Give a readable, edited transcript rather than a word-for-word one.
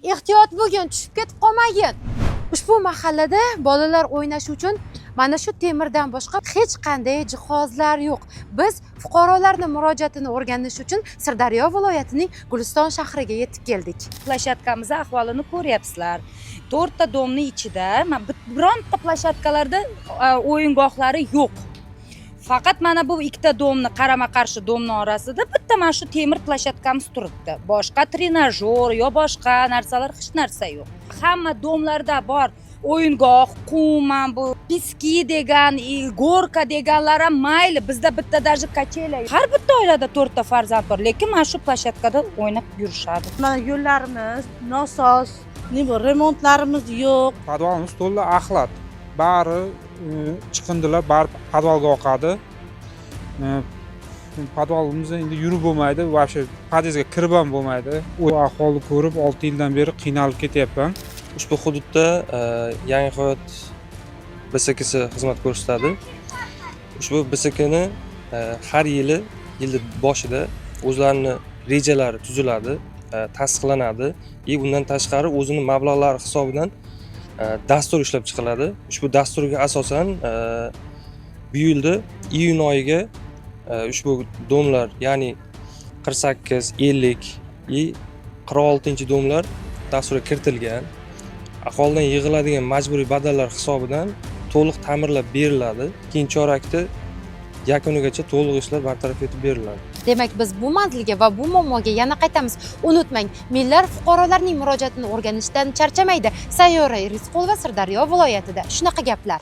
Ehtiyot bo'lgin, tushib ketib qolmagin. Ushbu mahallada bolalar o'ynash uchun mana shu temirdan boshqa hech qanday jihozlar yo'q. Biz fuqarolarning murojaatini o'rganish uchun Sirdaryo viloyatining Guliston shahriga yetib keldik. Plashatkamizni ahvolini ko'ryapsizlar. 4 ta domning ichida bironta plashatkalarda o'yingohlari yo'q. Faqat mana bu ikkita domni qarama-qarshi domning orasida bitta mana shu temir plashatkamiz turibdi. Boshqa trenajyor yo boshqa narsalar hech narsa yo'q. Hamma domlarda bor o'yingoh, qum, bu piski degan, gorka deganlar ham mayli, bizda bitta даже kachela. Har bitta oilada 4 ta farzand bor, lekin mana shu plashatkada o'ynab yurishadi. Mana yo'llarimiz nosoz, remontlarimiz yo'q. Podvalimiz to'la axlat. Bari chiqindilar, bari podvalga oqadi. Podvalimizda endi yurib bo'lmaydi, вообще podyezdga kirib ham bo'lmaydi. U ahvolni ko'rib 6 yildan beri qiynalib ketyapman. Ushbu hududda Yangi hayot BSKsi xizmat ko'rsatadi. Ushbu BSKni har yili boshida o'zlarining rejalari tuziladi, tasdiqlanadi va bundan tashqari o'zining mablag'lari hisobidan dastur ishlab chiqiladi. Ushbu dasturga asosan bu yilda iyun oyiga ushbu domlar, ya'ni 48, 50 va 46-domlar dasturga kiritilgan. Aholidan yig'iladigan majburiy badallar hisobidan to'liq ta'mirlab beriladi. Ikkinchi chorakda yakunigacha to'liq ishlar bartaraf etib beriladi. Demak, biz bu manzilga va bu muammoga yana qaytamiz. Unutmang, millar fuqarolarning murojaatini o'rganishdan charchamaydi. Sayyora Rizqulova, Sirdaryo viloyatida shunaqa gaplar.